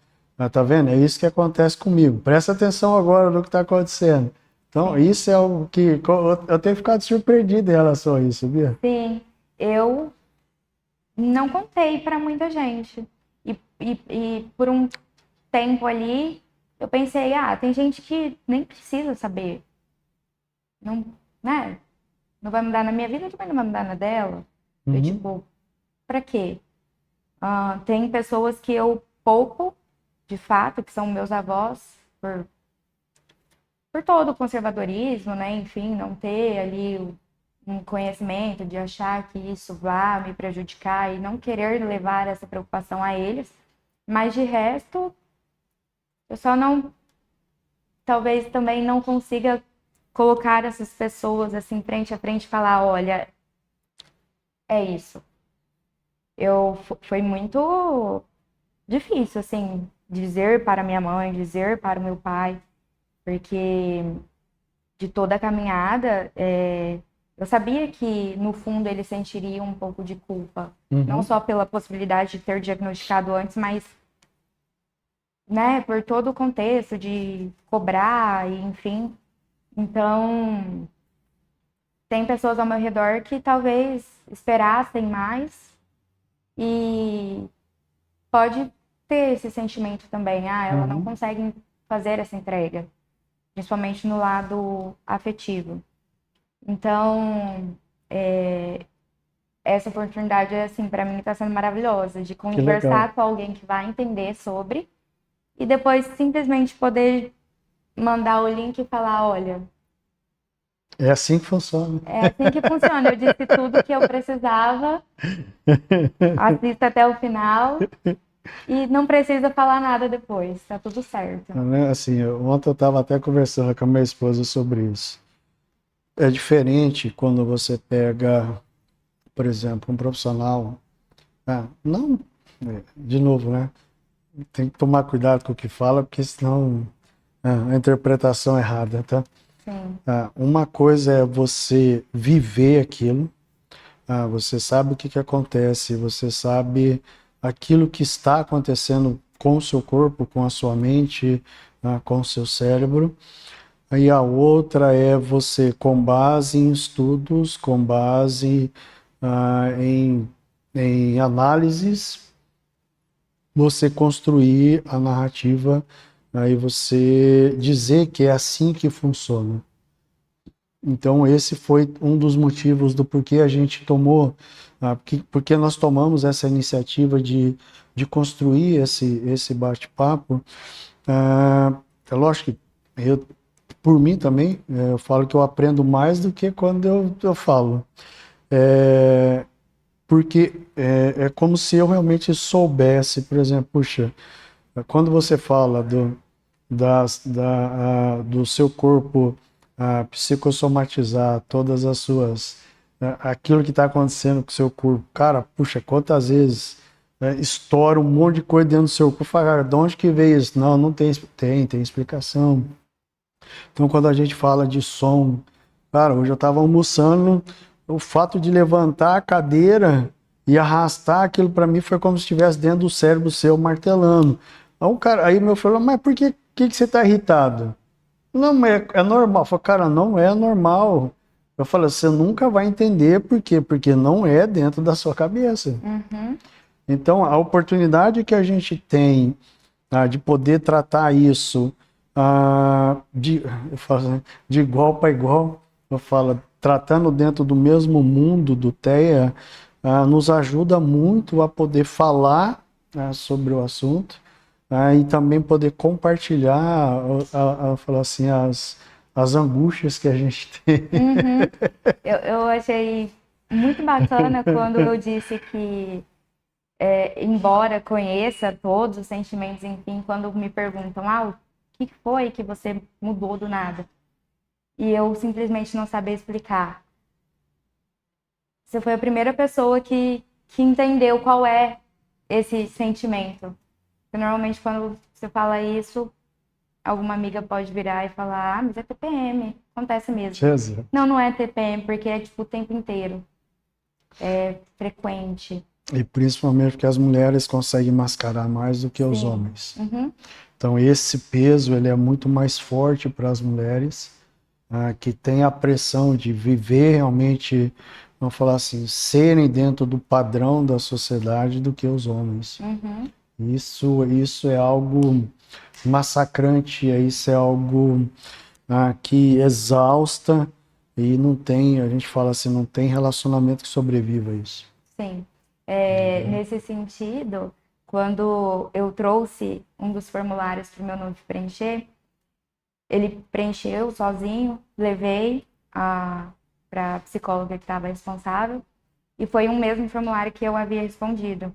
Tá vendo? É isso que acontece comigo. Presta atenção agora no que está acontecendo. Então, Sim. isso é o que eu tenho ficado surpreendido em relação a isso, sabia? Sim, eu não contei para muita gente. E por um tempo ali, eu pensei, tem gente que nem precisa saber. Não, né? Não vai mudar na minha vida, também não vai mudar na dela. Eu, Uhum. tipo, pra quê? Tem pessoas que eu poupo, de fato, que são meus avós, por todo o conservadorismo, né? Enfim, não ter ali um conhecimento de achar que isso vá me prejudicar e não querer levar essa preocupação a eles. Mas de resto, eu só não, talvez também não consiga colocar essas pessoas assim frente a frente e falar, olha, é isso. Foi muito difícil assim dizer para minha mãe, dizer para o meu pai, porque de toda a caminhada, eu sabia que no fundo ele sentiria um pouco de culpa, não Uhum. só pela possibilidade de ter diagnosticado antes, mas, né, por todo o contexto de cobrar e enfim. Então, tem pessoas ao meu redor que talvez esperassem mais e pode ter esse sentimento também, ela não Uhum. consegue fazer essa entrega, principalmente no lado afetivo. Então, essa oportunidade, assim, para mim está sendo maravilhosa, de Que legal. conversar com alguém que vai entender sobre e depois simplesmente poder mandar o link e falar, olha, É assim que funciona. É assim que funciona. Eu disse tudo que eu precisava, assista até o final e não precisa falar nada depois, tá tudo certo. Né? Assim, ontem eu estava até conversando com a minha esposa sobre isso. É diferente quando você pega, por exemplo, um profissional. Não, de novo, né? Tem que tomar cuidado com o que fala, porque senão a interpretação é errada, tá? Sim. Uma coisa é você viver aquilo, você sabe o que que acontece, você sabe aquilo que está acontecendo com o seu corpo, com a sua mente, com o seu cérebro. Aí a outra é você, com base em estudos, com base em análises, você construir a narrativa, aí você dizer que é assim que funciona. Então esse foi um dos motivos do porquê a gente tomou, porque nós tomamos essa iniciativa de construir esse bate-papo. É lógico que por mim também, eu falo que eu aprendo mais do que quando eu falo. Porque é como se eu realmente soubesse, por exemplo, puxa, quando você fala do seu corpo psicossomatizar todas as suas, aquilo que está acontecendo com o seu corpo, cara, puxa, quantas vezes estoura um monte de coisa dentro do seu corpo, fala, de onde que veio isso? Não, não tem explicação. Então, quando a gente fala de som, cara, hoje eu estava almoçando, o fato de levantar a cadeira e arrastar aquilo para mim foi como se estivesse dentro do cérebro seu martelando. Então, cara, aí meu filho falou, mas por que você está irritado? Não, mas é normal. Eu falei, cara, não é normal. Eu falei, você nunca vai entender por quê? Porque não é dentro da sua cabeça. Uhum. Então, a oportunidade que a gente tem de poder tratar isso eu falo assim, de igual para igual, eu falo, tratando dentro do mesmo mundo do TEA, nos ajuda muito a poder falar sobre o assunto e também poder compartilhar, falar assim, as angústias que a gente tem. Uhum. Eu achei muito bacana quando eu disse que, embora conheça todos os sentimentos, enfim, quando me perguntam, o que foi que você mudou do nada? E eu simplesmente não sabia explicar. Você foi a primeira pessoa que entendeu qual é esse sentimento. Porque normalmente quando você fala isso, alguma amiga pode virar e falar, mas é TPM, acontece mesmo. Jesus. Não, não é TPM, porque é tipo o tempo inteiro. É frequente. E principalmente porque as mulheres conseguem mascarar mais do que os Sim. homens. Uhum. Então esse peso ele é muito mais forte para as mulheres, que têm a pressão de viver realmente, vamos falar assim, serem dentro do padrão da sociedade do que os homens. Uhum. Isso é algo massacrante, isso é algo que exausta e não tem, a gente fala assim, não tem relacionamento que sobreviva a isso. Sim. Nesse sentido, quando eu trouxe um dos formulários para o meu noivo preencher, ele preencheu sozinho, levei para a psicóloga que estava responsável, e foi um mesmo formulário que eu havia respondido.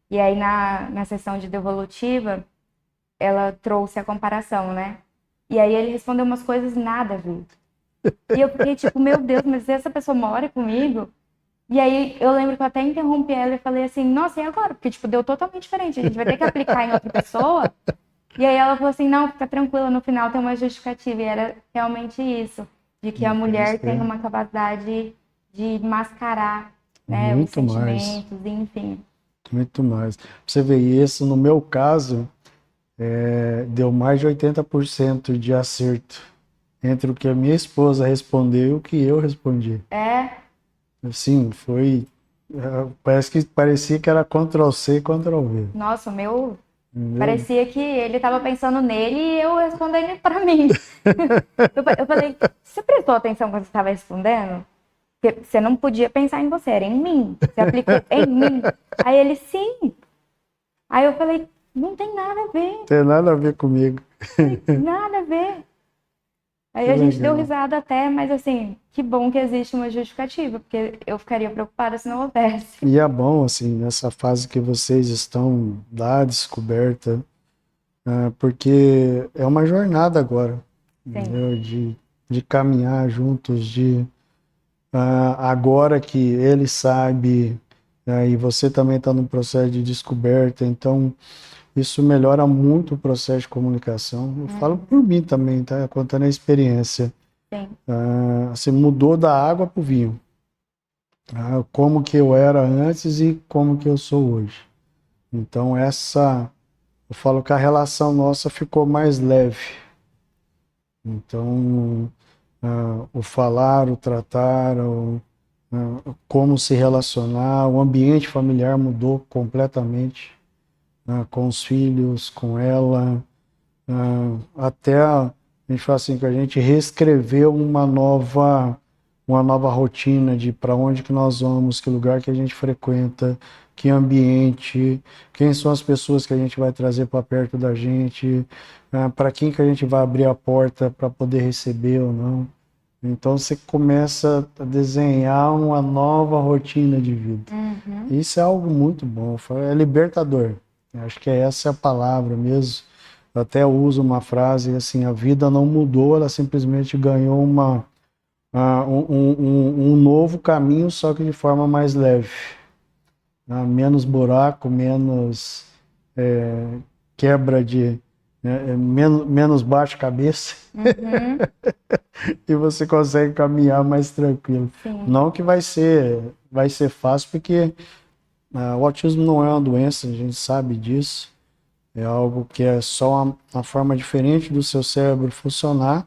E aí, na sessão de devolutiva, ela trouxe a comparação, né? E aí ele respondeu umas coisas nada a ver. E eu fiquei tipo, meu Deus, mas essa pessoa mora comigo? E aí eu lembro que eu até interrompi ela e falei assim, nossa, e agora? Porque, tipo, deu totalmente diferente, a gente vai ter que aplicar em outra pessoa? E aí ela falou assim, não, fica tranquila, no final tem uma justificativa. E era realmente isso, de que a mulher tem uma capacidade de mascarar, né, os Muito mais. sentimentos, enfim. Muito mais. Pra você ver isso, no meu caso, deu mais de 80% de acerto entre o que a minha esposa respondeu e o que eu respondi. Assim, foi. Parecia que era Ctrl+C, Ctrl+V. Nossa, o meu Entendeu? parecia que ele estava pensando nele e eu respondendo para mim. Eu falei, você prestou atenção quando você estava respondendo? Porque você não podia pensar em você, era em mim. Você aplicou em mim. Aí ele, sim. Aí eu falei, não tem nada a ver. Tem nada a ver comigo. Nada a ver. Aí Que a gente deu legal. risada até, mas assim, que bom que existe uma justificativa, porque eu ficaria preocupada se não houvesse. E é bom, assim, nessa fase que vocês estão da descoberta, porque é uma jornada agora, Sim, entendeu? De caminhar juntos, agora que ele sabe, e você também está no processo de descoberta, então isso melhora muito o processo de comunicação. Eu falo por mim também, tá? Contando a experiência. sim, Você mudou da água para o vinho. Como que eu era antes e como que eu sou hoje. Então eu falo que a relação nossa ficou mais leve. Então, o falar, o tratar, como se relacionar, o ambiente familiar mudou completamente, com os filhos, com ela, até a gente fala assim que a gente reescreveu uma nova rotina de para onde que nós vamos, que lugar que a gente frequenta, que ambiente, quem são as pessoas que a gente vai trazer para perto da gente, para quem que a gente vai abrir a porta para poder receber ou não. Então você começa a desenhar uma nova rotina de vida. uhum, Isso é algo muito bom, é libertador. Eu acho que essa é a palavra mesmo. Eu até uso uma frase assim: a vida não mudou, ela simplesmente ganhou um novo caminho, só que de forma mais leve. Menos buraco, menos quebra menos bate-cabeça, uhum, e você consegue caminhar mais tranquilo. sim, Não que vai ser fácil, porque o autismo não é uma doença, a gente sabe disso. É algo que é só uma forma diferente do seu cérebro funcionar,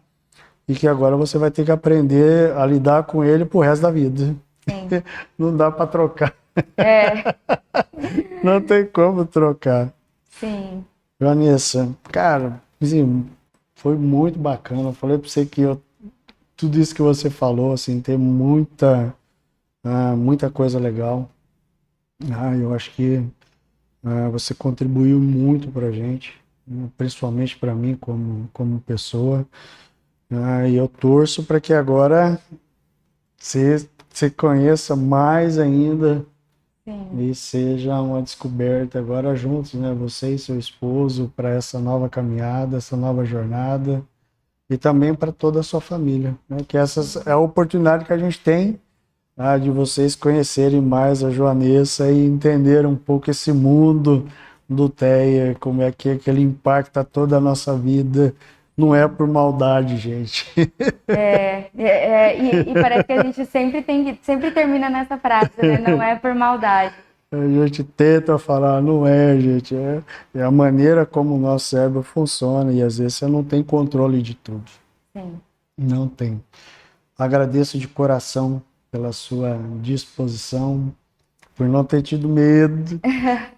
e que agora você vai ter que aprender a lidar com ele pro resto da vida. sim, Não dá para trocar. é, Não tem como trocar. sim, Vanessa, cara, assim, foi muito bacana. Eu falei para você que tudo isso que você falou, assim, tem muita coisa legal. Eu acho que você contribuiu muito para a gente, principalmente para mim como pessoa. E eu torço para que agora você conheça mais ainda sim, e seja uma descoberta agora juntos, né? Você e seu esposo, para essa nova caminhada, essa nova jornada, e também para toda a sua família, né? Que essa é a oportunidade que a gente tem, de vocês conhecerem mais a Joanessa e entenderem um pouco esse mundo do TEA, como é que ele impacta toda a nossa vida. Não é por maldade, gente. e parece que a gente sempre termina nessa frase, né? Não é por maldade. A gente tenta falar, não é, gente. É a maneira como o nosso cérebro funciona, e às vezes você não tem controle de tudo. Sim, Não tem. Agradeço de coração pela sua disposição, por não ter tido medo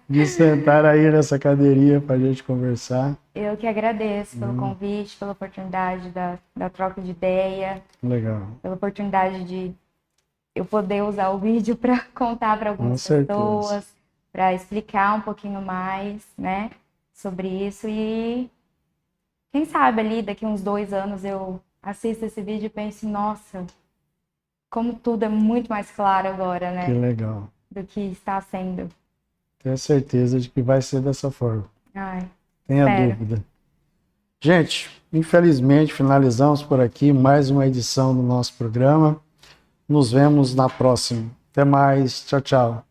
de sentar aí nessa cadeirinha para a gente conversar. eu que agradeço pelo convite, pela oportunidade da troca de ideia, Legal, pela oportunidade de eu poder usar o vídeo para contar para com algumas certeza. pessoas, para explicar um pouquinho mais, né, sobre isso. E quem sabe ali daqui uns 2 anos eu assisto esse vídeo e pense, nossa, como tudo é muito mais claro agora, Que né, legal. do que está sendo. Tenho certeza de que vai ser dessa forma. Ai, Tenha espero. dúvida. Gente, infelizmente finalizamos por aqui mais uma edição do nosso programa. Nos vemos na próxima. Até mais. Tchau, tchau.